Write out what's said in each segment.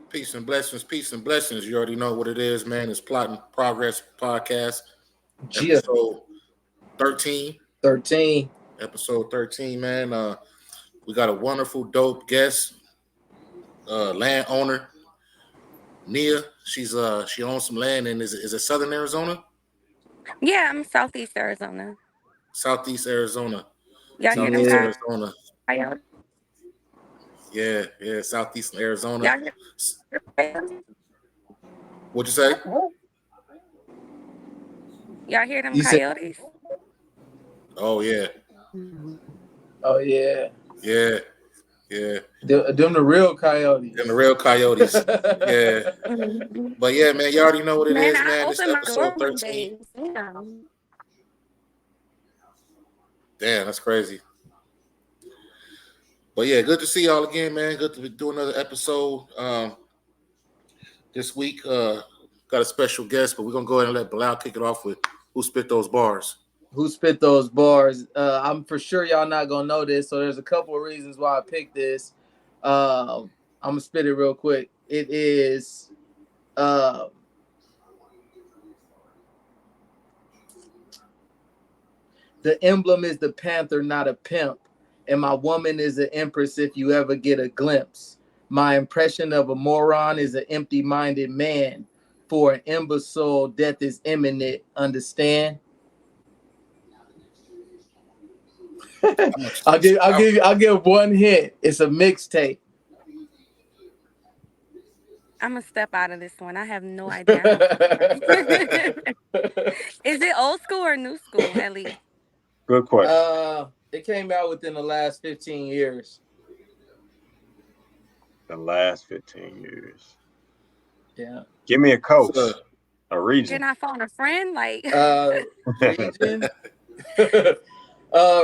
Peace and blessings, peace and blessings. You already know what it is, man. It's Plotting Progress Podcast, Gia episode 13. 13. Episode 13, man. We got a wonderful, dope guest, landowner, Nia. She owns some land in is it Southern Arizona? Yeah, I'm Southeast Arizona. Southeast Arizona. Y'all hear them Southeast Yeah. Arizona. coyotes? Yeah, yeah, Southeast Arizona. Y'all hear the coyotes? What'd you say? Y'all hear them You said, coyotes? Oh yeah, oh yeah, yeah, yeah. them the real And the coyotes. real coyotes. Yeah. Mhm. But yeah, man, you already know what it Man, is, I man. This opened my door episode one 13. day. Damn. Damn, that's crazy. But yeah, good to see y'all again, man. Good to do another episode this week. Got a special guest, but we're gonna go ahead and let Bilal kick it off with who spit those bars. Who spit those bars? I'm for sure y'all not gonna know this, so there's a couple of reasons why I picked this. I'm gonna spit it real quick. It is uh, the emblem is the panther, not a pimp, and my woman is an empress. If you ever get a glimpse, my impression of a moron is an empty-minded man. For an imbecile, death is imminent. Understand? I'm gonna, I'll give one hint. It's a mixtape. I'm gonna step out of this one. I have no idea. I don't Is it old school or new school, at least? Good question. It came out within the last 15 years. The last 15 years. Yeah. Give me a coast, so, a region. Can I phone a friend? Like, Region.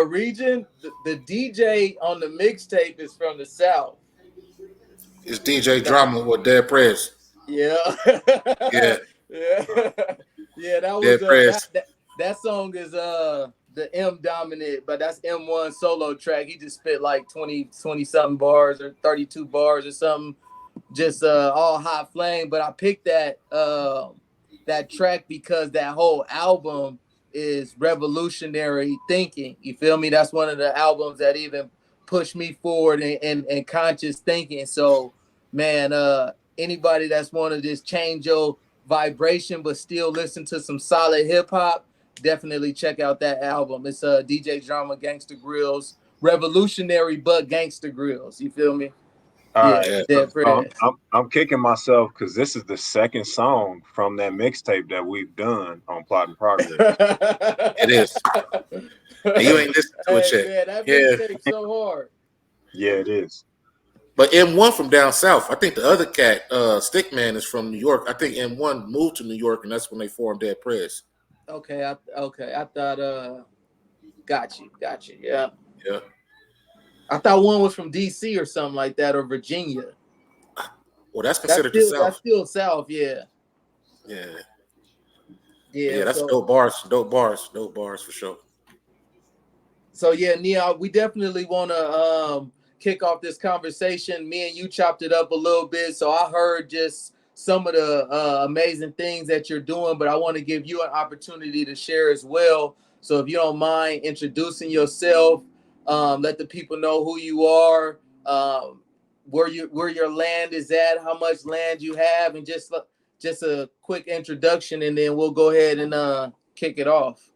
Region. The DJ on the mixtape is from the South. it's DJ Drama with Dead Prez. Yeah. Yeah, Yeah. Yeah, that was Dead Prez. that song is the M dominant, but that's M1 solo track. He just spit like 20 something bars or 32 bars or something, just all hot flame. But I picked that track because that whole album is revolutionary thinking. You feel me? That's one of the albums that even pushed me forward and conscious thinking. So man, anybody that's want to just change your vibration but still listen to some solid hip hop, definitely check out that album. It's DJ Drama Gangsta Grills, revolutionary but gangster grills. You feel me? All Yeah, right. Yeah. So, Dead Prez. I'm kicking myself because this is the second song from that mixtape that we've done on Plot and Progress. It is. And you ain't listened to it Hey yet. man, that Yeah. mixtape so hard. Yeah, it is. But M1 from down south. I think the other cat, Stickman, is from New York. I think M1 moved to New York, and that's when they formed Dead Prez. Okay, I thought got you. Yeah. Yeah. I thought one was from DC or something like that, or Virginia. Well, that's considered the That's South. still South, yeah. Yeah. Yeah. Yeah, that's So dope bars for sure. yeah, Nia, we definitely want to kick off this conversation. Me and you chopped it up a little bit, so I heard just some of the amazing things that you're doing, but I want to give you an opportunity to share as well. So if you don't mind introducing yourself, let the people know who you are, where your land is at, how much land you have, and just a quick introduction, and then we'll go ahead and kick it off.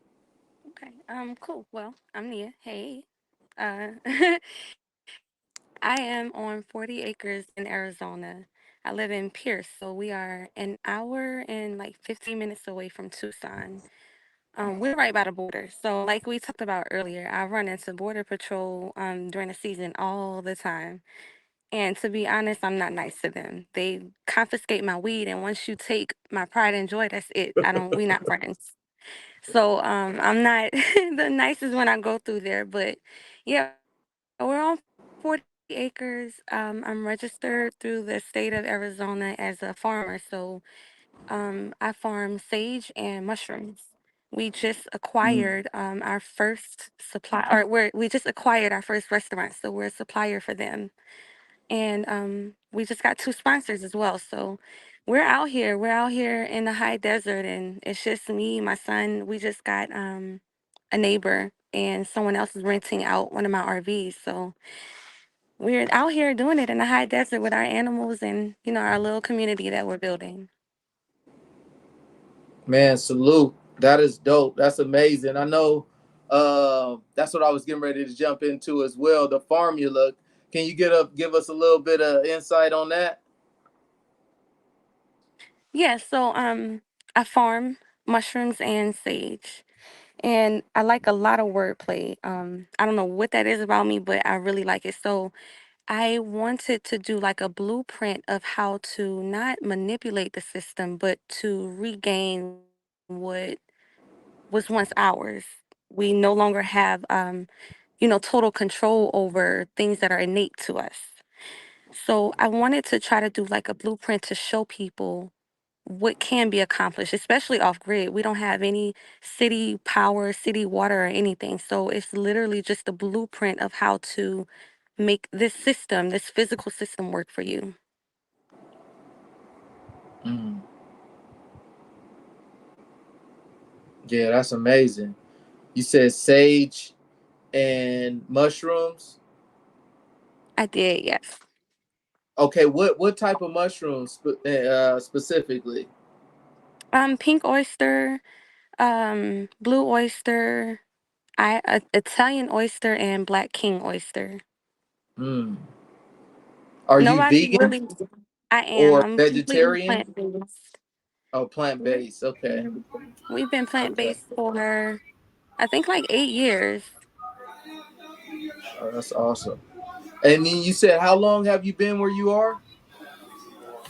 okay, cool. Well, I'm Nia. Hey, uh, I am on 40 acres in Arizona. I live in Pierce, so we are an hour and like 15 minutes away from Tucson. We're right by the border. So, like we talked about earlier, I run into Border Patrol during the season all the time. And to be honest, I'm not nice to them. They confiscate my weed, and once you take my pride and joy, that's it. We not friends. So, I'm not the nicest when I go through there, but yeah, we're on 40 acres. I'm registered through the state of Arizona as a farmer. So, I farm sage and mushrooms. We just Mm. acquired our first supply, or we just acquired our first restaurant, so we're a supplier for them. and we just got two sponsors as well. So we're out here. We're out here in the high desert, and it's just me, my son. We just got a neighbor, and someone else is renting out one of my RVs. So we're out here doing it in the high desert with our animals and our little community that we're building. Man, salute. That is dope. That's amazing. I know that's what I was getting ready to jump into as well. The Farmula. Can you give us a little bit of insight on that? Yeah. So I farm mushrooms and sage. And I like a lot of wordplay. I don't know what that is about me, but I really like it. So I wanted to do like a blueprint of how to not manipulate the system, but to regain what was once ours. We no longer have, total control over things that are innate to us. So I wanted to try to do like a blueprint to show people what can be accomplished, especially off grid. We don't have any city power, city water, or anything. So it's literally just a blueprint of how to make this system, this physical system, work for you. Mm. Yeah, that's amazing. You said sage and mushrooms. I did, yes. Okay, what type of mushrooms specifically? Pink oyster, blue oyster, Italian oyster, and black king oyster. Mm. Are you Nobody vegan really. I am. or I'm completely vegetarian? plant based. Oh, plant based. Okay, We've been plant okay. based for I think like 8 years. Oh, that's awesome. And then you said, how long have you been where you are?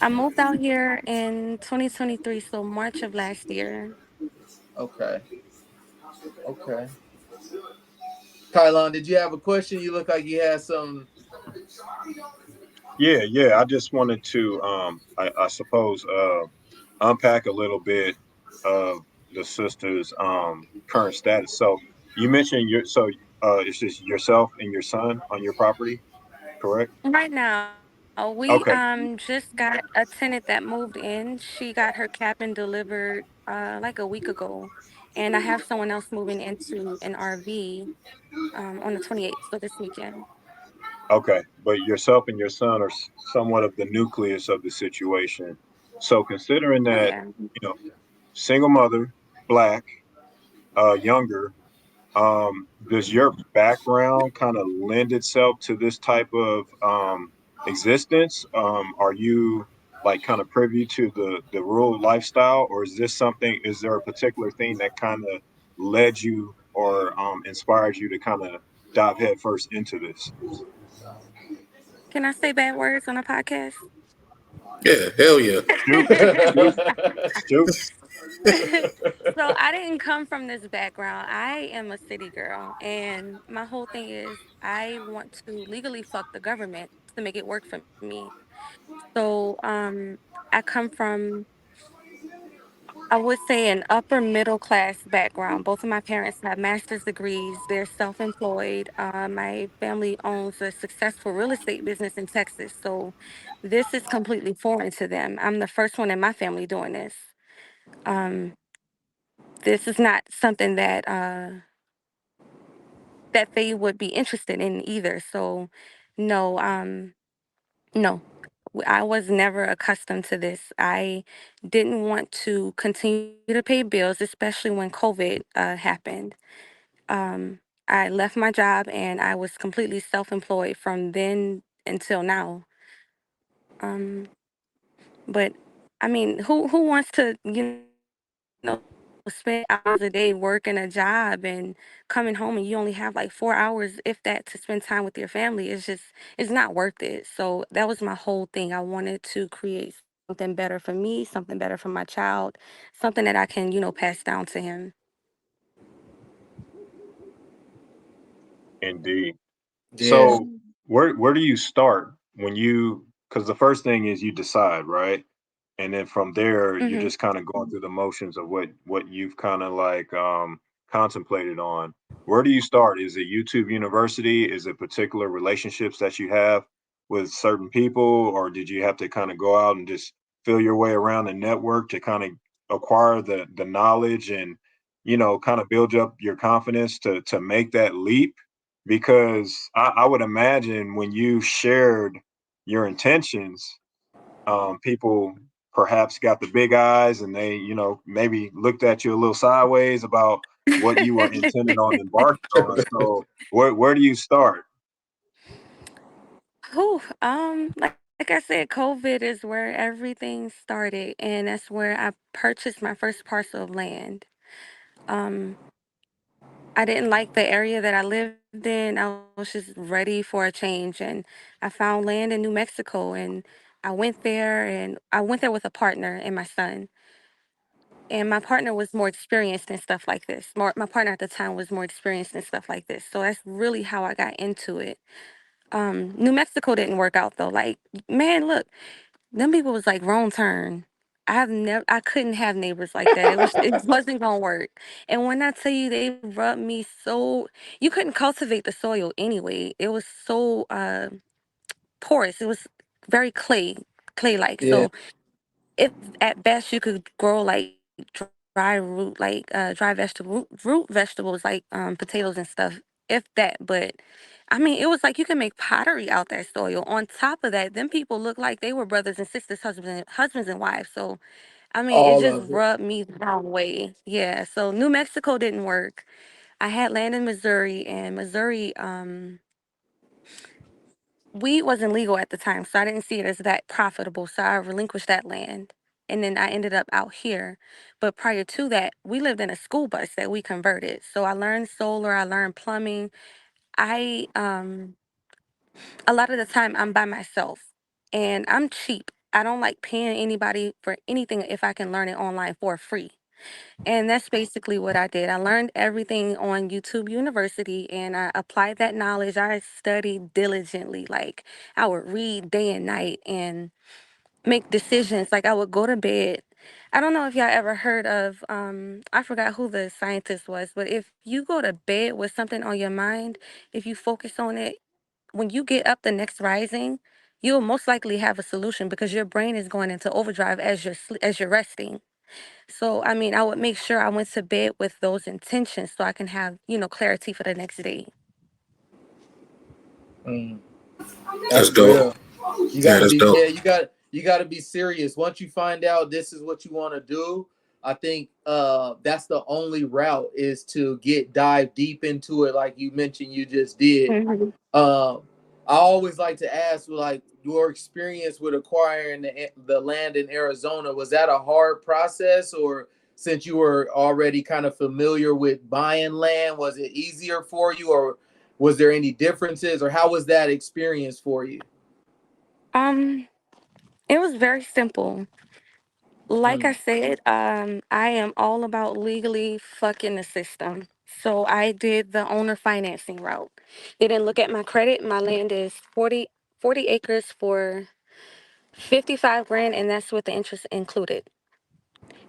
I moved out here in 2023, so March of last year. Okay, okay. Kylon, did you have a question? You look like you had some. Yeah, yeah. I just wanted to, I suppose, unpack a little bit of the sister's current status. So you mentioned it's just yourself and your son on your property, correct? Right now, we Okay, just got a tenant that moved in. She got her cabin delivered like a week ago, and I have someone else moving into an RV on the 28th, so this weekend. okay. But yourself and your son are somewhat of the nucleus of the situation. So considering Oh that, yeah. you know, single mother, black, younger, does your background kind of lend itself to this type of existence? Are you like kind of privy to the rural lifestyle, or is this something? Is there a particular thing that kind of led you or inspired you to kind of dive headfirst into this? Can I say bad words on a podcast? Yeah, hell yeah. Shoot, shoot, shoot. So I didn't come from this background. I am a city girl, and my whole thing is I want to legally fuck the government to make it work for me. So I come from, I would say, an upper middle class background. Both of my parents have master's degrees. They're self-employed. My family owns a successful real estate business in Texas. So this is completely foreign to them. I'm the first one in my family doing this. Um, this is not something that they would be interested in either. So, no, no, I was never accustomed to this. I didn't want to continue to pay bills, especially when COVID happened. Um, I left my job and I was completely self-employed from then until now. Um, but I mean, who wants to, spend hours a day working a job and coming home and you only have like 4 hours, if that, to spend time with your family? It's not worth it. So that was my whole thing. I wanted to create something better for me, something better for my child, something that I can, pass down to him. Indeed. Yeah. So where do you start when you? Because the first thing is you decide, right? And then from there you're Hmm. just kind of going through the motions of what you've kind of like contemplated on. Where do you start? Is it YouTube University? Is it particular relationships that you have? with certain people, or did you have to kind of go out and just feel your way around the network to kind of acquire the knowledge and kind of build up your confidence to make that leap? Because I would imagine when you shared your intentions, people perhaps got the big eyes and they, maybe looked at you a little sideways about what you were intending on embarking on. So where do you start? Whew, like I said, COVID is where everything started, and that's where I purchased my first parcel of land. Um, I didn't like the area that I lived in. I was just ready for a change, and I found land in New Mexico, and I went there with a partner and my son. And my partner was more experienced in stuff like this. My partner at the time was more experienced in stuff like this. So that's really how I got into it. New Mexico didn't work out though. Like, man, look, them people was like wrong turn. I couldn't have neighbors like that. It wasn't gonna work. And when I tell you they rubbed me so, you couldn't cultivate the soil anyway. It was so porous. It was very clay like. Yeah. So if at best you could grow like dry root vegetables like potatoes and stuff, if that. But I mean, it was like you can make pottery out that soil. On top of that, them people looked like they were brothers and sisters, husbands and wives. So I mean, it All just of it. rubbed me the wrong way. Yeah. So New Mexico didn't work. I had land in Missouri, and Missouri, weed wasn't legal at the time, so I didn't see it as that profitable. So I relinquished that land. And then I ended up out here. But prior to that, we lived in a school bus that we converted. So I learned solar, I learned plumbing. I a lot of the time I'm by myself and I'm cheap. I don't like paying anybody for anything if I can learn it online for free. And that's basically what I did. I learned everything on YouTube University and I applied that knowledge. I studied diligently. Like I would read day and night and make decisions. Like I would go to bed. I don't know if y'all ever heard of I forgot who the scientist was, but if you go to bed with something on your mind, if you focus on it, when you get up the next rising, you'll most likely have a solution because your brain is going into overdrive as as you're resting. So, I mean, I would make sure I went to bed with those intentions so I can have, clarity for the next day. Mm, That's that's dope. real. You Yeah, gotta that's be, dope. yeah, you gotta be serious. Once you find out this is what you want to do, I think that's the only route is to dive deep into it, like you mentioned you just did. Hmm. Um, I always like to ask, like, your experience with acquiring the land in Arizona, was that a hard process, or since you were already kind of familiar with buying land, was it easier for you, or was there any differences, or how was that experience for you? Um, it was very simple. Like I Mm, said, I am all about legally fucking the system. So I did the owner financing route. They didn't look at my credit. My land is 40 acres for 55 grand, and that's with the interest included.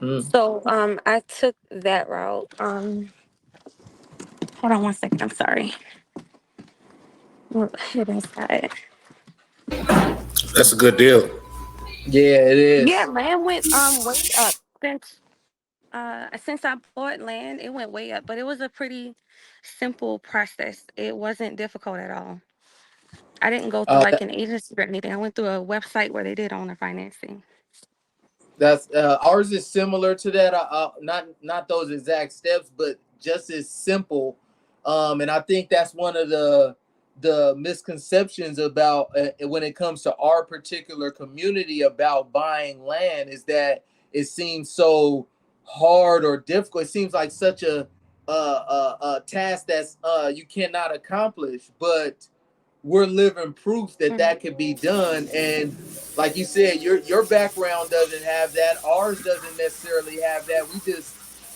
mm. So I took that route. Hold on one second. I'm sorry. It is that. That's a good deal. Yeah, it Yeah, is. land went way up since I bought land. It went way up, but it was a pretty simple process. It wasn't difficult at all. I didn't go through Uh, like an agency or anything. I went through a website where they did owner financing. That's ours is similar to that. Not those exact steps, but just as simple. And I think that's one of the misconceptions about when it comes to our particular community about buying land is that it seems so hard or difficult. It seems like such a task that's you cannot accomplish, but we're living proof that Mhm. that could be done. And like you said, your background doesn't have that. Ours doesn't necessarily have that. We just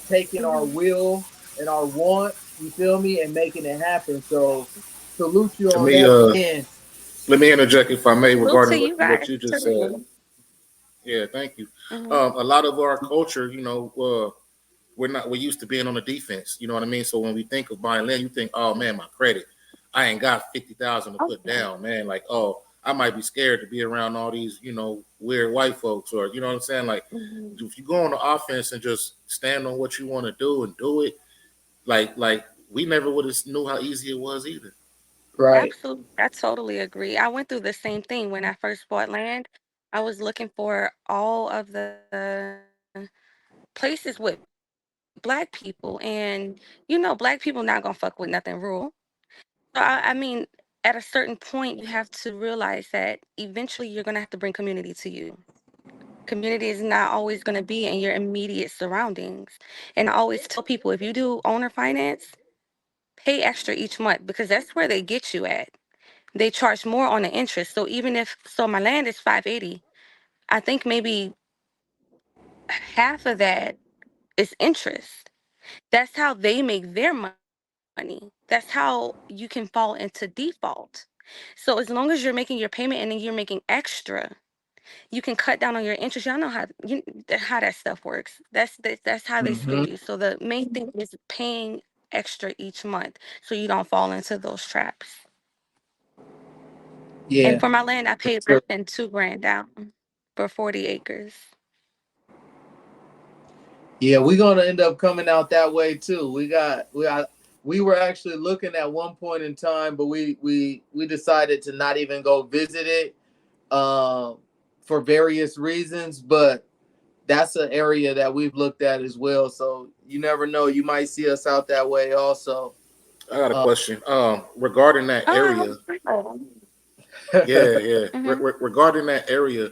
taking our Mhm. will and our want, you feel me, and making it happen. So salute you Let on me that uh end. let me interject if I may Salute to regarding you what guys you just said. too. Yeah, thank you. Hmm. A lot of our culture, we're used to being on the defense. You know what I mean? So when we think of buying land, you think, oh man, my credit, I ain't got 50,000 to put Okay. down, man. Like, oh, I might be scared to be around all these, weird white folks, or you know what I'm saying. Like, Mhm. if you go on the offense and just stand on what you want to do and do it, like we never would have knew how easy it was either. Right. Absolutely. I totally agree. I went through the same thing when I first bought land. I was looking for all of the places with black people, and black people not gonna fuck with nothing rural. So I mean, at a certain point, you have to realize that eventually you're gonna have to bring community to you. Community is not always gonna be in your immediate surroundings. And I always tell people, if you do owner finance, pay extra each month because that's where they get you at. They charge more on the interest. So even if my land is 580, I think maybe half of that is interest. That's how they make their money. That's how you can fall into default. So as long as you're making your payment and then you're making extra, you can cut down on your interest. Y'all know how that stuff works. That's how they Mm-hmm. scam you. So the main thing is paying extra each month so you don't fall into those traps. And Yeah. for my land, I For paid less sure. than 2 grand down for 40 acres. Yeah, we're gonna end up coming out that way too. We were actually looking at one point in time, but we decided to not even go visit it um for various reasons. But that's an area that we've looked at as well. So you never know, you might see us out that way also. I got a Uh, question. Regarding that Oh, I area, hope so. yeah, yeah. Hmm. Regarding that area,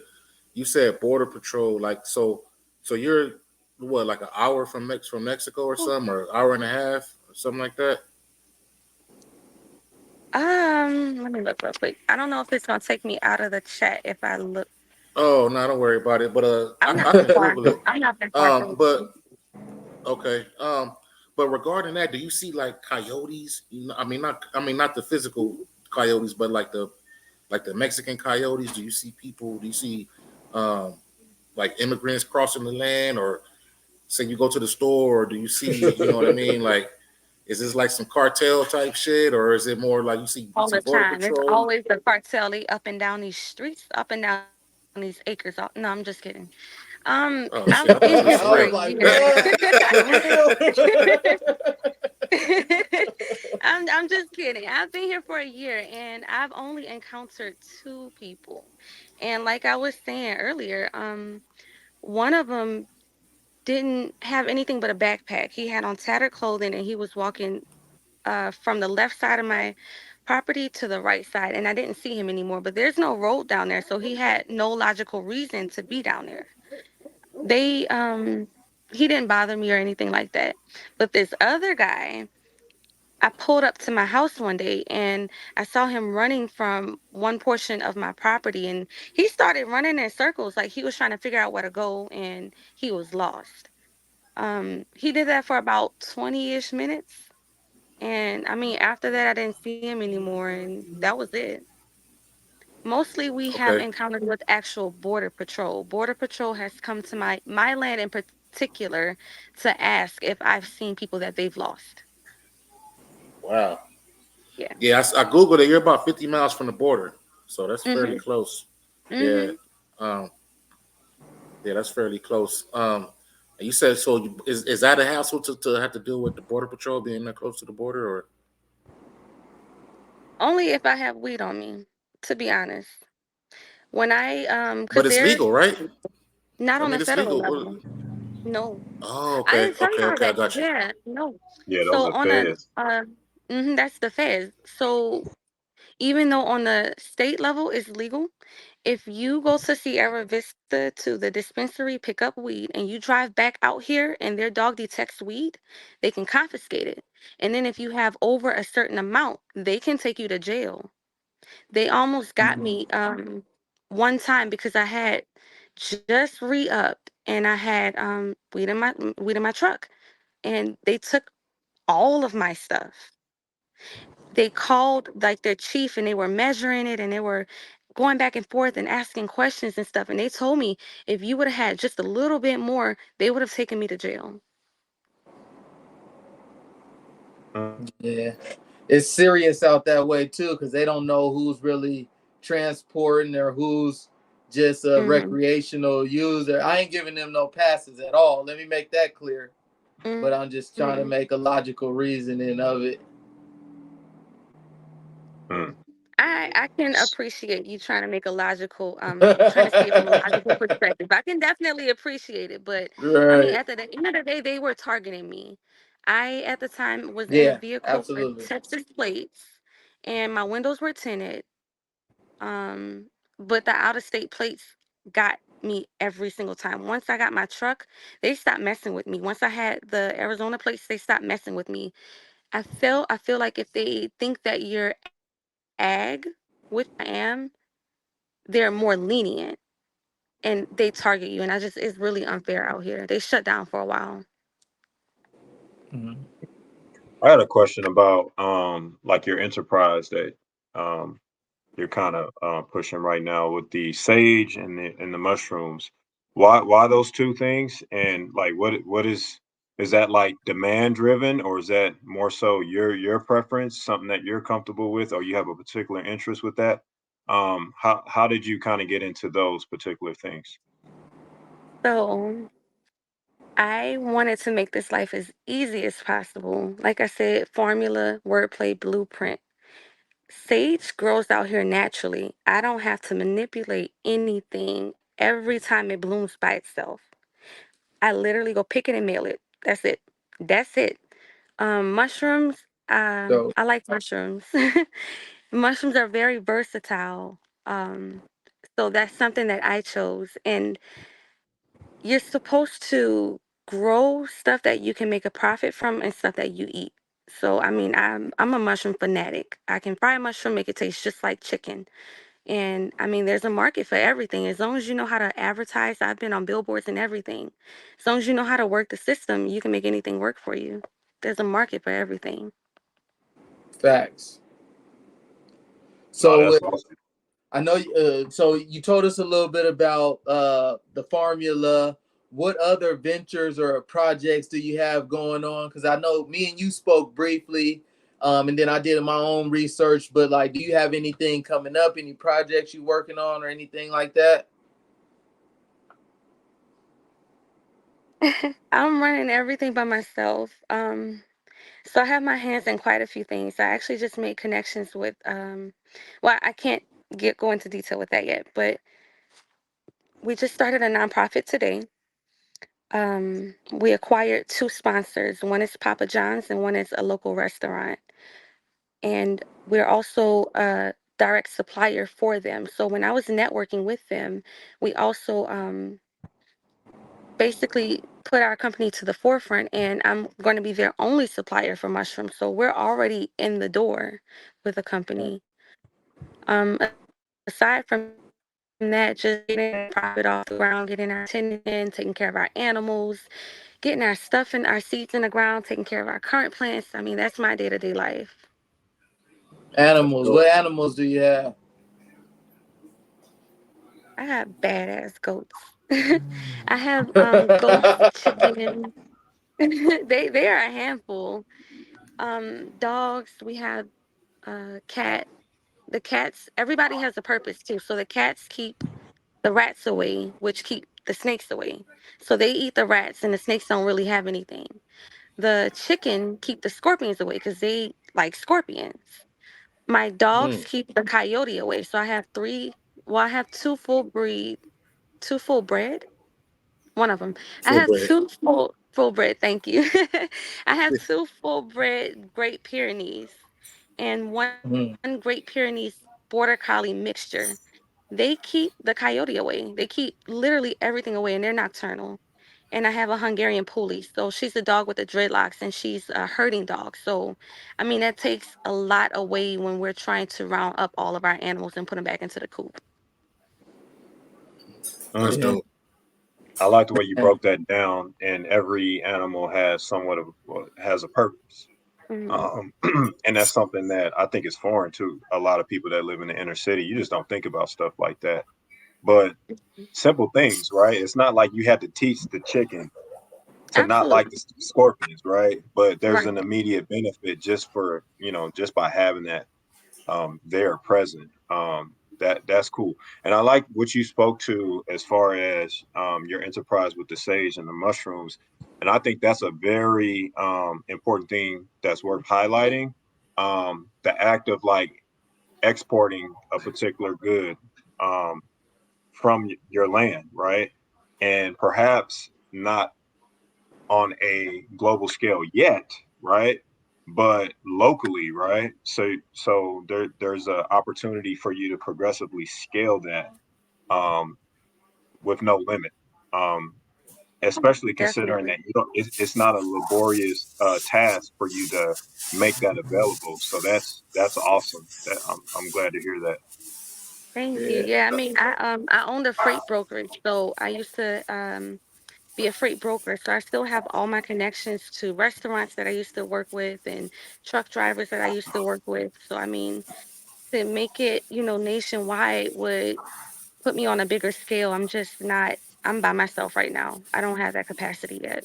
you said border patrol. Like, so you're what, like an hour from Mexico or something, or an hour and a half, or something like that. Let me look real quick. I don't know if it's gonna take me out of the chat if I look. Oh no, don't worry about it. But I'm I not can that far. Google it. I'm not that far from. But okay. But regarding that, do you see like coyotes? I mean not the physical coyotes, but like the Mexican coyotes. Do you see people? Do you see um like immigrants crossing the land, or say you go to the store, or do you see, you know what I mean? Like, is this like some cartel type shit, or is it more like you All see the border time. It's patrol? always the cartel. They up and down these streets, up and down these acres. No, I'm just kidding. I've Oh been shit, I here thought you for was a I was for like, year. what? For real? I'm just kidding. I've been here for a year and I've only encountered two people. And like I was saying earlier, one of them didn't have anything but a backpack. He had on tattered clothing and he was walking from the left side of my property to the right side, and I didn't see him anymore. But there's no road down there, so he had no logical reason to be down there. They he didn't bother me or anything like that. But this other guy, I pulled up to my house one day and I saw him running from one portion of my property, and he started running in circles like he was trying to figure out where to go and he was lost. He did that for about 20-ish minutes. And I mean, after that, I didn't see him anymore, and that was it. Mostly, we have okay. encountered with actual border patrol. Border patrol has come to my land in particular to ask if I've seen people that they've lost. Wow. Yeah. Yeah, I googled it. You're about 50 miles from the border, so that's fairly Mhm. close. Yeah. Mhm. Um, yeah, that's fairly close. And you said, so is that a hassle to have to deal with the border patrol being that close to the border, or Only if I have weed on me, to be honest. When I but cause it's they're legal, right? not I on a mean, it's federal legal. level. No. Oh, I okay, didn't tell okay, y'all okay. I that. got you. Yeah, no. Yeah, those So are on a feds. that's the feds. So even though on the state level it's legal, if you go to Sierra Vista to the dispensary, pick up weed, and you drive back out here and their dog detects weed, they can confiscate it. And then if you have over a certain amount, they can take you to jail. They almost got me one time because I had just re-upped and I had weed in my truck. And they took all of my stuff. They called like their chief and they were measuring it and they were going back and forth and asking questions and stuff. And they told me if you would have had just a little bit more, they would have taken me to jail. Yeah, it's serious out that way too because they don't know who's really transporting or who's just a Mhm. recreational user. I ain't giving them no passes at all. Let me make that clear. But I'm just trying to Mhm. make a logical reasoning of it. Mm. I can appreciate you trying to make a logical trying to see it from a logical perspective. I can definitely appreciate it, but I mean Right. at the end of the day they were targeting me. I at the time was in a Yeah, vehicle with absolutely. Texas plates and my windows were tinted. But the out of state plates got me every single time. Once I got my truck, they stopped messing with me. Once I had the Arizona plates, they stopped messing with me. I feel like if they think that you're ag, which I am, they're more lenient and they target you. And I just it's really unfair out here. They shut down for a while. Mhm. I had a question about like your enterprise that um you're kind of pushing right now with the sage and the mushrooms. Why those two things? And like what is that like demand driven, or is that more so your preference, something that you're comfortable with, or you have a particular interest with that? How did you kind of get into those particular things? So I wanted to make this life as easy as possible. Like I said, formula, wordplay, blueprint. Sage grows out here naturally. I don't have to manipulate anything every time it blooms by itself. I literally go pick it and mail it. That's it. That's it. Mushrooms. So I like mushrooms. Mushrooms are very versatile. Um, so that's something that I chose. And you're supposed to grow stuff that you can make a profit from and stuff that you eat. So I mean, I'm a mushroom fanatic. I can fry a mushroom, make it taste just like chicken. And I mean, there's a market for everything. As long as you know how to advertise, I've been on billboards and everything. As long as you know how to work the system, you can make anything work for you. There's a market for everything. facts. Oh, So that's awesome. I know. So you told us a little bit about the formula. What other ventures or projects do you have going on? Because I know me and you spoke briefly, and then I did my own research. But like, do you have anything coming up? Any projects you working on or anything like that? I'm running everything by myself. So I have my hands in quite a few things. I actually just made connections with well, I can't get go into detail with that yet, but we just started a nonprofit today. We acquired two sponsors. One is Papa John's and one is a local restaurant. And we're also a direct supplier for them. So when I was networking with them, we also basically put our company to the forefront, and I'm going to be their only supplier for mushrooms. So we're already in the door with a company. Aside from that, just getting the profit off the ground, getting our tenants in, taking care of our animals, getting our stuff and our seeds in the ground, taking care of our current plants. I mean, that's my day-to-day life. That's Animals. dope. What animals do you have? I have badass goats. I have goats, chickens. They are a handful. Dogs. We have cat. The cats. Everybody has a purpose too. So the cats keep the rats away, which keep the snakes away. So they eat the rats, and the snakes don't really have anything. The chicken keep the scorpions away because they like scorpions. My dogs Mm, keep the coyote away. So I have three. Well, I have two full bred. One of them. I Full have bread. two full bred. Thank you. I have two full bred Great Pyrenees and one Great mm. Pyrenees Border Collie mixture. They keep the coyote away. They keep literally everything away, and they're nocturnal. And I have a Hungarian Puli. So she's a dog with the dreadlocks, and she's a herding dog. So, I mean, that takes a lot away when we're trying to round up all of our animals and put them back into the coop. That's Mm. Yeah. dope. I like the way you Yeah. broke that down, and every animal has somewhat of well, has a purpose. Hmm. Um, and that's something that I think is foreign to a lot of people that live in the inner city. You just don't think about stuff like that. But simple things, right? It's not like you had to teach the chicken to not like the Absolutely. scorpions, right? But there's Right. an immediate benefit just for, just by having that there present. That's cool. And I like what you spoke to as far as your enterprise with the sage and the mushrooms. And I think that's a very important thing that's worth highlighting. The act of like exporting a particular good um, from your land, right? And perhaps not on a global scale yet, right? But locally, right? So there's an opportunity for you to progressively scale that um, with no limit. Um, Especially considering Definitely. that you don't, it's not a laborious task for you to make that available. So that's awesome. I'm glad to hear that. Thank you. Yeah. Yeah, I mean, I owned a freight brokerage, so I used to be a freight broker. So I still have all my connections to restaurants that I used to work with and truck drivers that I used to work with. So I mean, to make it, nationwide would put me on a bigger scale. I'm just not. I'm by myself right now. I don't have that capacity yet.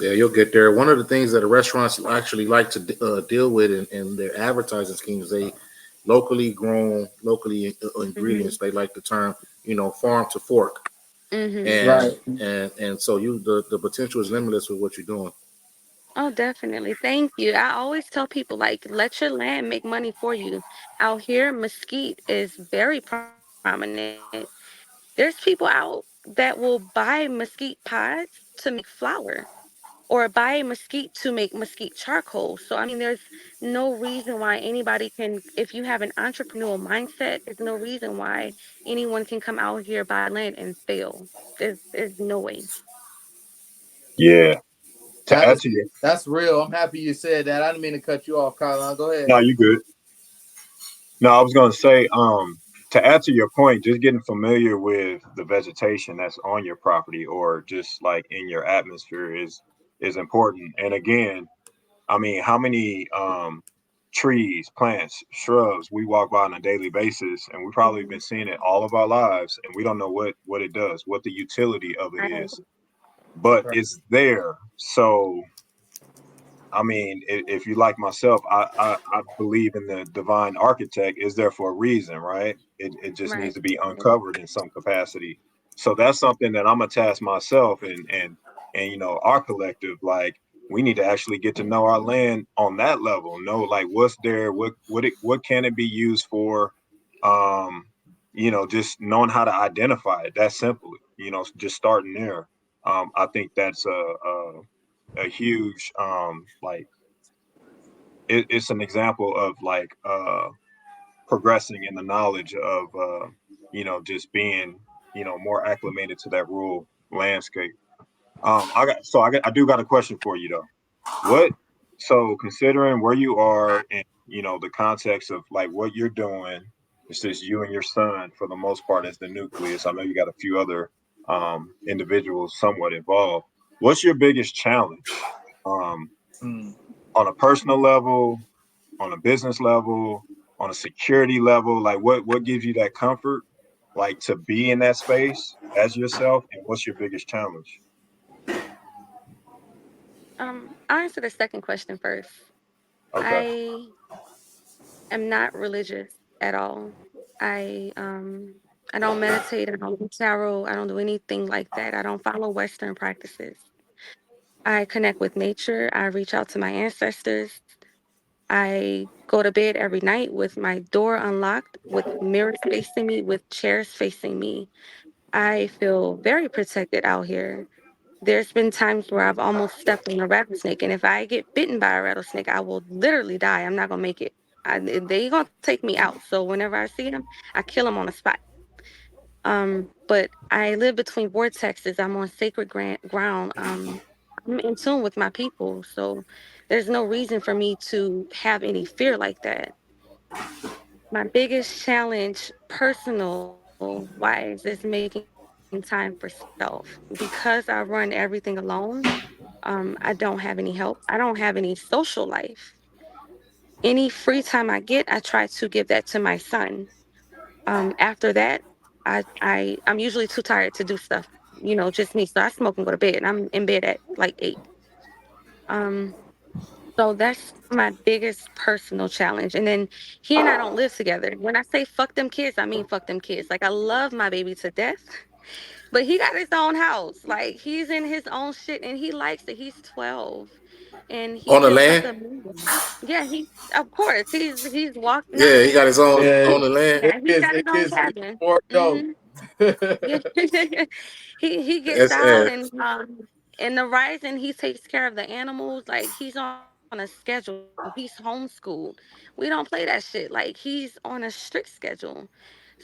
Yeah, you'll get there. One of the things that the restaurants actually like to deal with in their advertising schemes, they locally grown, locally Mhm. ingredients. They like the term, farm to fork, Mhm. and Right. and so the potential is limitless with what you're doing. Oh, definitely. Thank you. I always tell people like, let your land make money for you. Out here, mesquite is very prominent. There's people out that will buy mesquite pods to make flour or buy mesquite to make mesquite charcoal. So, I mean, there's no reason why anybody can, if you have an entrepreneurial mindset, there's no reason why anyone can come out here, buy land, and fail. There's no way. Yeah. To That add is to your, that's real. I'm happy you said that. I didn't mean to cut you off, Carlin. Go ahead. no, you good. No, I was going to say, to add to your point, just getting familiar with the vegetation that's on your property or just like in your atmosphere is important. And again, I mean, how many trees, plants, shrubs we walk by on a daily basis, and we've probably been Mhm. seeing it all of our lives, and we don't know what it does, what the utility of it Right. is, but Right. it's there. So I mean, if you like myself, I believe in the divine architect is there for a reason, right? It just needs Right. to be uncovered in some capacity. So that's something that I'm gonna task myself and our collective. Like we need to actually get to know our land on that level. Know like what's there, what can it be used for? Um, just knowing how to identify it. That simple. Just starting there. I think that's a huge like it's an example of like progressing in the knowledge of just being more acclimated to that rural landscape. I do got a question for you though. What so considering where you are and the context of like what you're doing, it's just you and your son for the most part as the nucleus. I know you got a few other individuals somewhat involved. What's your biggest challenge? Um, Mm. on a personal level, on a business level, on a security level? Like what gives you that comfort, like to be in that space as yourself, and what's your biggest challenge? I'll answer the second question first. Okay. I am not religious at all. I um I don't meditate, I don't do tarot, I don't do anything like that. I don't follow Western practices. I connect with nature, I reach out to my ancestors. I go to bed every night with my door unlocked, with mirrors facing me, with chairs facing me. I feel very protected out here. There's been times where I've almost stepped on a rattlesnake, and if I get bitten by a rattlesnake, I will literally die. I'm not gonna make it. They gonna take me out. So whenever I see them, I kill them on the spot. But I live between vortexes. I'm on sacred ground. I'm in tune with my people, so there's no reason for me to have any fear like that. My biggest challenge, personal wise, is making time for self because I run everything alone. I don't have any help. I don't have any social life. Any free time I get, I try to give that to my son. After that, I'm usually too tired to do stuff. Just me. So I smoke and go to bed. And I'm in bed at like 8. Um, So that's my biggest personal challenge. And then he and I don't live together. When I say fuck them kids, I mean fuck them kids. Like I love my baby to death, but he got his own house. Like he's in his own shit and he likes it. He's 12 and he On the feels like land? a man. Yeah, he of course he's walked Yeah, he nine. got his own Yeah, on the land. Yeah, he got his it own gets cabin. more dope. Mhm. Yeah. He gets That's out and in the rising he takes care of the animals. Like he's on a schedule. He's homeschooled. We don't play that shit. Like he's on a strict schedule.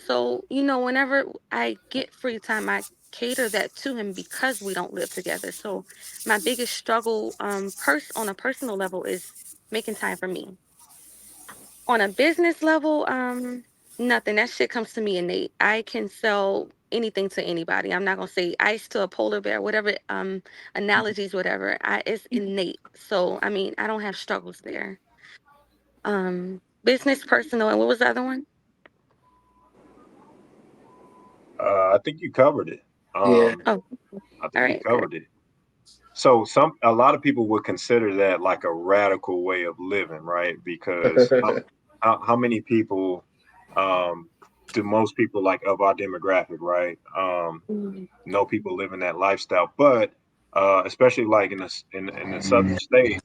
So, whenever I get free time, I cater that to him because we don't live together. So my biggest struggle on a personal level is making time for me. On a business level, nothing. That shit comes to me innate. I can sell anything to anybody. I'm not gonna say ice to a polar bear, whatever analogies, whatever. It's innate. So I mean, I don't have struggles there. Business, personal, and what was the other one? I think you covered it. Yeah. Oh, I all think you right, good. covered it. So a lot of people would consider that like a radical way of living, right? Because how many people um do most people like of our demographic, right? Mhm, Know people living that lifestyle, but especially like in the southern states,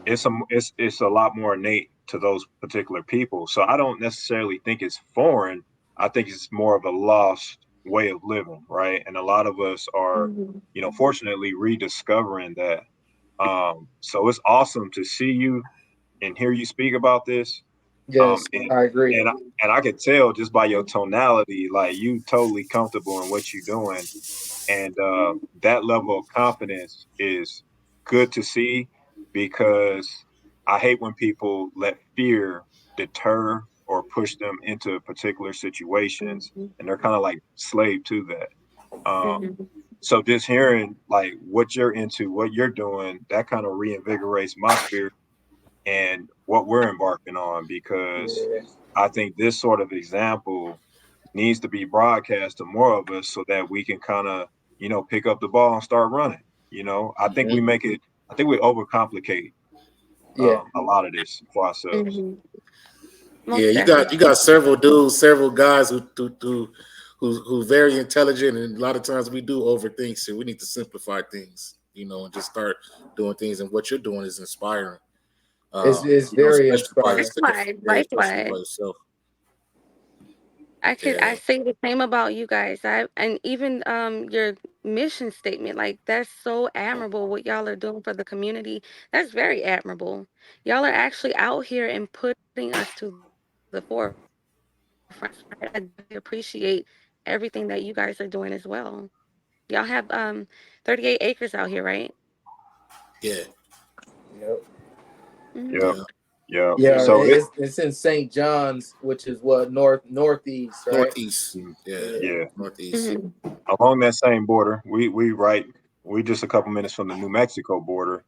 it's a lot more innate to those particular people. So I don't necessarily think it's foreign. I think it's more of a lost way of living, right? And a lot of us are, mhm, fortunately rediscovering that. So it's awesome to see you and hear you speak about this. Um, Yes, and I agree. and I, and I could tell just by your tonality, like you totally comfortable in what you're doing, and that level of confidence is good to see because I hate when people let fear deter or push them into particular situations mhm, and they're kind of like slave to that. mhm, So just hearing like what you're into, what you're doing, that kind of reinvigorates my spirit and what we're embarking on because Yeah. I think this sort of example needs to be broadcast to more of us so that we can kind of, pick up the ball and start running. I think we Mhm. make it, I think we overcomplicate Yeah. a lot of this for ourselves. mhm. Yeah, Most you got definitely. several dudes, several guys who very intelligent, and a lot of times we do overthink. So we need to simplify things, and just start doing things. And what you're doing is inspiring. It's very Especially by inspiring. yourself. Likewise, Yeah, especially by likewise. yourself. I Yeah, say the same about you guys. And even your mission statement, like that's so admirable what y'all are doing for the community. That's very admirable. Y'all are actually out here and putting us to the forefront. So I definitely appreciate everything that you guys are doing as well. Y'all have 38 acres out here, right? yeah, Yep. Hmm. Yep. yeah. Yep. Yeah, So it, it's in St. John's, which is what northeast, right? Northeast. mm, Yeah, Yeah. yeah, northeast. Hmm. along that same border, we just a couple minutes from the New Mexico border.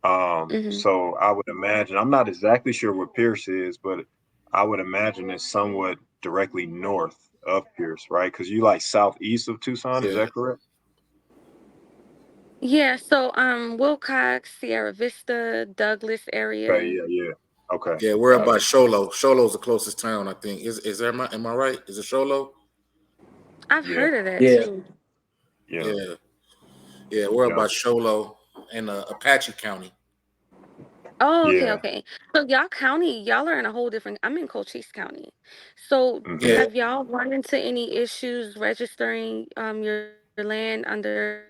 Hmm. So I would imagine I'm not exactly sure where Pierce is, but I would imagine it's somewhat directly north of Pierce, right? Because you like southeast of Tucson, is Yeah, that correct? Yeah, so Wilcox, Sierra Vista, Douglas Okay, area. yeah, yeah. Okay, yeah. We're got about it. Sholo. Sholo's the closest town, I think. Is there? Am I right? Is it Sholo? I've Yeah, heard of that Yeah. too. yeah, Yeah, yeah. We're yeah, about Sholo in Apache County. Oh, okay, yeah. okay. So y'all county, y'all are in a whole different. I'm in Cochise County. So Hmm. Yeah. have y'all run into any issues registering your land under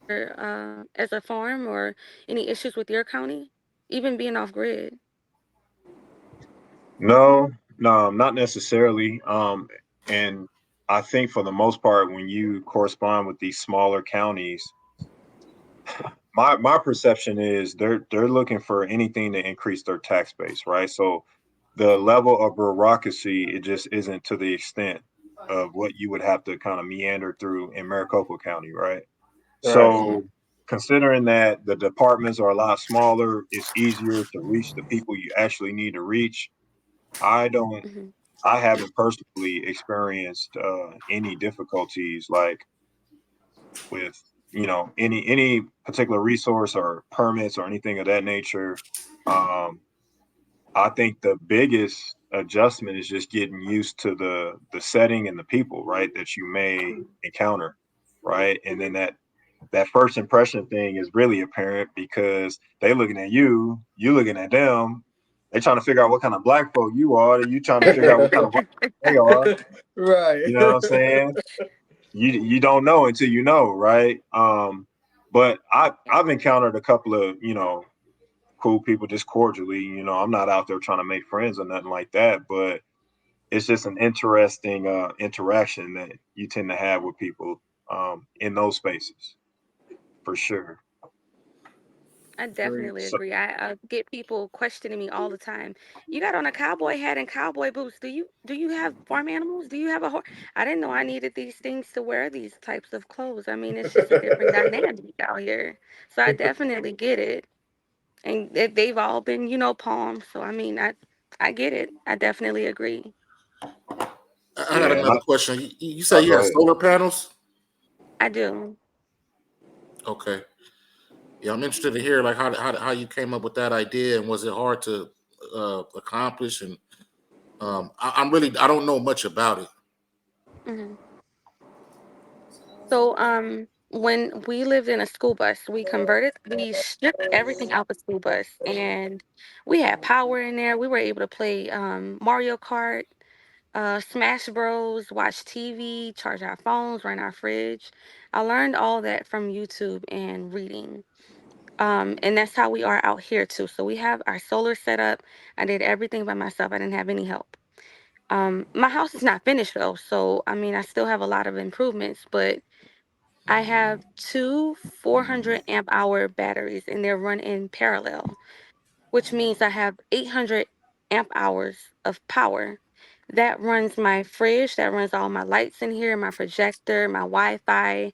as a farm or any issues with your county, even being off grid? No, no, not necessarily. And I think for the most part, when you correspond with these smaller counties, my perception is they're looking for anything to increase their tax base, right? So the level of bureaucracy it just isn't to the extent of what you would have to kind of meander through in Maricopa County, right? Right. Hmm. So considering that the departments are a lot smaller, it's easier to reach the people you actually need to reach. I don't Hmm. I haven't personally experienced any difficulties like with any particular resource or permits or anything of that nature. Um, I think the biggest adjustment is just getting used to the setting and the people, right, that you may encounter, right? And then that first impression thing is really apparent because they looking at you, you looking at them, they trying to figure out what kind of black folk you are, you trying to figure out what kind of white they are. Right. You know what I'm saying? You don't know until you know, right? But I've encountered a couple of, cool people just cordially. I'm not out there trying to make friends or nothing like that, but it's just an interesting interaction that you tend to have with people in those spaces for sure. I definitely Preach. So agree. I get people questioning me all the time. You got on a cowboy hat and cowboy boots. Do you have farm animals? Do you have a horse? I didn't know I needed these things to wear these types of clothes. I mean, it's just a different dynamic out here. So I definitely get it. And they've all been, palms. So I mean, I get it. I definitely agree. I got yeah, another question. You say I'll you go have ahead. solar panels? I do. Okay. Yeah, I'm interested to hear like how you came up with that idea, and was it hard to accomplish? And I don't know much about it. Hmm. So, when we lived in a school bus, we stripped everything out the school bus, and we had power in there. We were able to play Mario Kart, Smash Bros, watch TV, charge our phones, run our fridge. I learned all that from YouTube and reading. And that's how we are out here too. So we have our solar set up. I did everything by myself. I didn't have any help. My house is not finished though, so I mean, I still have a lot of improvements, but I have two 400 amp hour batteries and they're run in parallel, which means I have 800 amp hours of power. That runs my fridge, that runs all my lights in here, my projector, my Wi-Fi.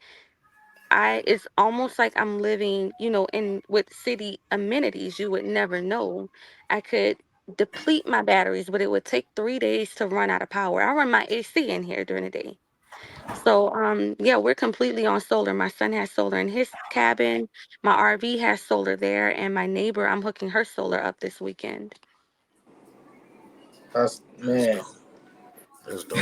It's almost like I'm living, in with city amenities. You would never know. I could deplete my batteries, but it would take 3 days to run out of power. I run my AC in here during the day. So, yeah, we're completely on solar. My son has solar in his cabin. My RV has solar there, and my neighbor, I'm hooking her solar up this weekend. That's That's man. dope. That's dope.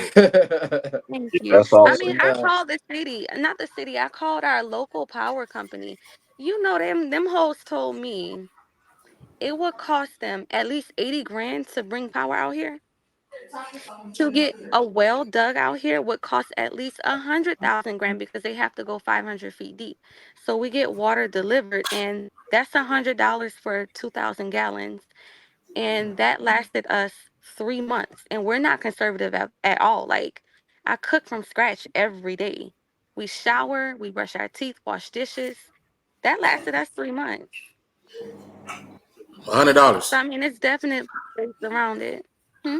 Thank Yeah, you. that's I mean, awesome. I Yeah. called the city, not the city. I called our local power company. You know them. Them hoes told me it would cost them at least 80 grand to bring power out here. To get a well dug out here would cost at least 100,000 grand because they have to go 500 feet deep. So we get water delivered, and that's $100 for 2,000 gallons, and that lasted us 3 months. And we're not conservative at all. Like, I cook from scratch every day. We shower, we brush our teeth, wash dishes. That lasted us 3 months. So $100. I mean, it's definitely ways around it. Hmm?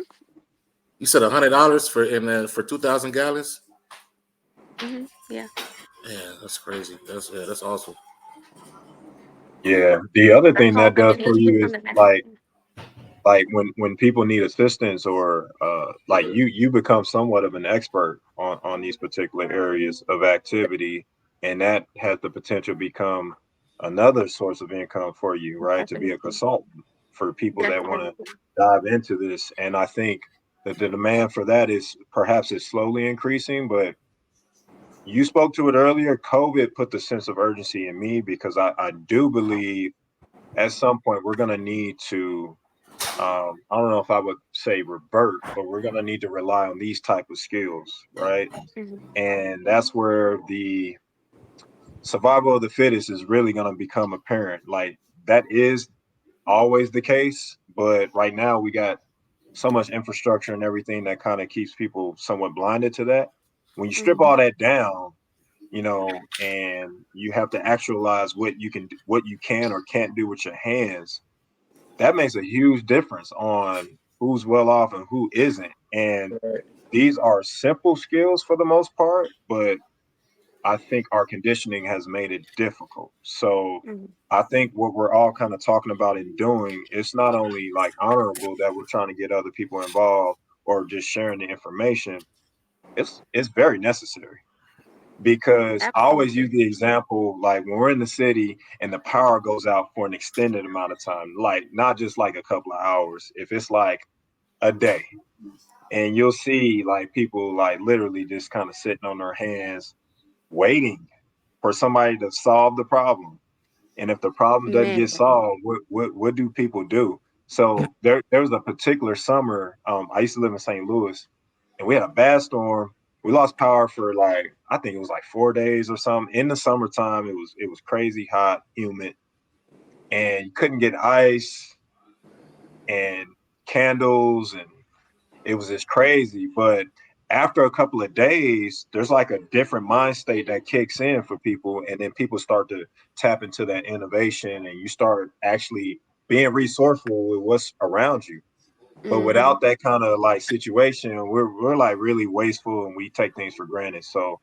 You said $100 for 2,000 gallons? Hmm. Yeah. Yeah, that's crazy. That's awesome. Yeah, the other I thing called that them does and they for sent you them is the Mexican. like when people need assistance or like you become somewhat of an expert on these particular areas of activity, and that has the potential to become another source of income for you, right, to be a Definitely. consultant for people that want to Definitely. dive into this. And I think that the demand for that is slowly increasing, but you spoke to it earlier. COVID put the sense of urgency in me because I do believe at some point we're going to need to I don't know if I would say revert, but we're going to need to rely on these type of skills, right? Hmm. And that's where the survival of the fittest is really going to become apparent. Like that is always the case, but right now we got so much infrastructure and everything that kind of keeps people somewhat blinded to that. When you strip Hmm. all that down, and you have to actualize what you can or can't do with your hands, that makes a huge difference on who's well off and who isn't. And Right. these are simple skills for the most part, but I think our conditioning has made it difficult. So Hmm. I think what we're all kind of talking about and doing, it's not only like honorable that we're trying to get other people involved or just sharing the information. It's very necessary. because I always use Absolutely. the example like when we're in the city and the power goes out for an extended amount of time, like not just like a couple of hours, if it's like a day, and you'll see like people like literally just kind of sitting on their hands waiting for somebody to solve the problem. And if the problem doesn't get Man. solved, what do people do? So there was a particular summer. I used to live in St. Louis, and we had a bad storm. We lost power for like I think it was like 4 days or something. In the summertime, it was crazy hot, humid, and you couldn't get ice and candles, and it was just crazy. But after a couple of days, there's like a different mind state that kicks in for people, and then people start to tap into that innovation, and you start actually being resourceful with what's around you. But Mm-hmm. without that kind of like situation, we're like really wasteful and we take things for granted. So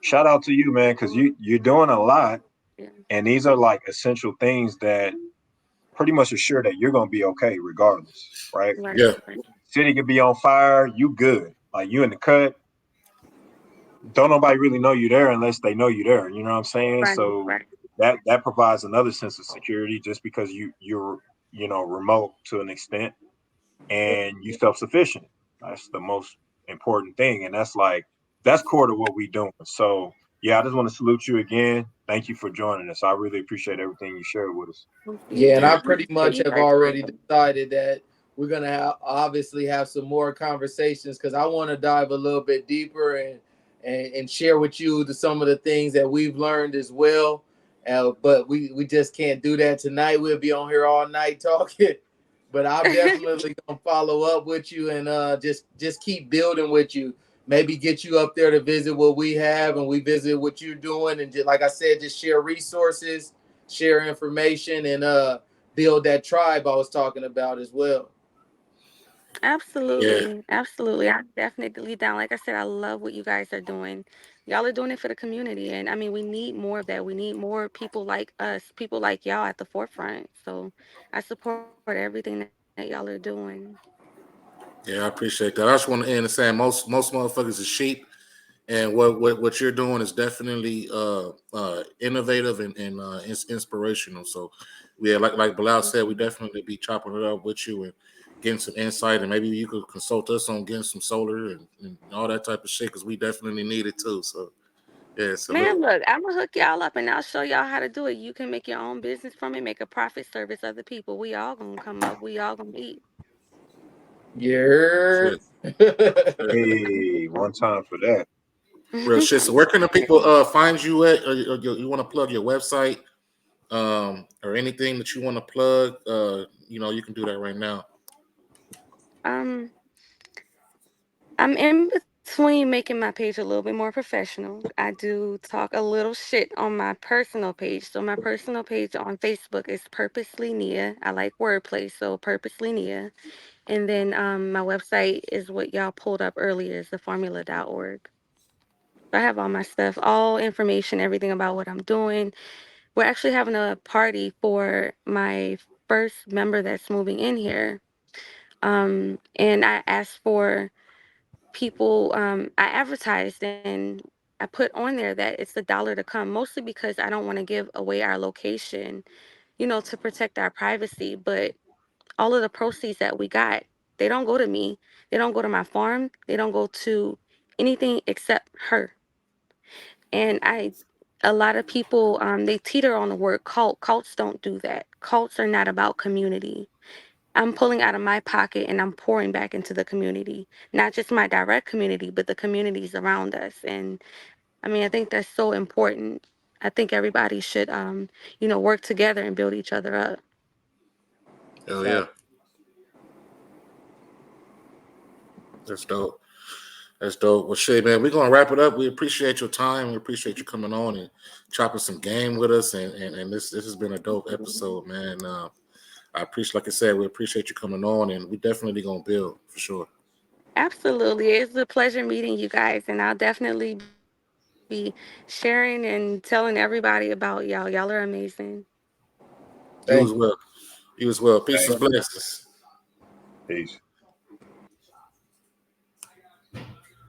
shout out to you, man, because you're doing a lot, Yeah. and these are like essential things that pretty much assure that you're gonna be okay regardless, right? Right. Yeah, Right. City could be on fire, you good. Like you in the cut, don't nobody really know you there unless they know you there. You know what I'm saying? Right. So Right. that provides another sense of security just because you're remote to an extent and you self sufficient. That's the most important thing, and that's core to what we doing. So yeah, I just want to salute you again. Thank you for joining us. I really appreciate everything you shared with us. Thank you. Yeah, and yeah, I I pretty appreciate much you have guys already too. decided that we're gonna obviously have some more conversations because I want to dive a little bit deeper and share with you some of the things that we've learned as well. But we just can't do that tonight. We'll be on here all night talking. But I'm definitely gonna follow up with you and just keep building with you. Maybe get you up there to visit what we have and we visit what you're doing and just, like I said, just share resources, share information, and build that tribe I was talking about as well. yeah, Absolutely. Absolutely. I'm definitely down. Like I said, I love what you guys are doing. Y'all are doing it for the community. And I mean, we need more of that. We need more people like us, people like y'all at the forefront. So I support everything that y'all are doing. yeah. I appreciate that. I just want to end and say most motherfuckers is sheep, and what you're doing is definitely innovative and inspirational. So yeah, like Bilal said, we definitely be chopping it up with you and getting some insight, and maybe you could consult us on getting some solar and all that type of shit because we definitely need it too. So yeah, salute. Man, look, I'm gonna hook y'all up and I'll show y'all how to do it. You can make your own business from it, make a profit, service other people. We all gonna come up. We all gonna eat. Yeah. Shit, shit. Hey, one time for that. Real shit. So where can the people find you at? Or you want to plug your website or anything that you want to plug? You can do that right now. um, I'm in between making my page a little bit more professional. I do talk a little shit on my personal page. So my personal page on Facebook is Purposely Nia. I like wordplay, so Purposely Nia. And then my website is what y'all pulled up earlier, is the Farmula.org. I have all my stuff, all information, everything about what I'm doing. We're actually having a party for my first member that's moving in here. And I asked for people, I advertised and I put on there that it's $1 to come, mostly because I don't want to give away our location, to protect our privacy. But all of the proceeds that we got, they don't go to me. They don't go to my farm. They don't go to anything except her. And a lot of people, they teeter on the word cult. Cults don't do that. Cults are not about community. I'm pulling out of my pocket and I'm pouring back into the community, not just my direct community, but the communities around us. And I mean, I think that's so important. I think everybody should, work together and build each other up. Hell Fact. yeah, that's dope. That's dope. Well, shit, man, we're gonna wrap it up. We appreciate your time. We appreciate you coming on and chopping some game with us. And this has been a dope episode, man. I appreciate, like I said, we appreciate you coming on, and we definitely gonna build for sure. Absolutely. It's a pleasure meeting you guys, and I'll definitely be sharing and telling everybody about y'all. Y'all are amazing. You as Thank you. well. You as well. Peace Thank and you. blessings. Peace.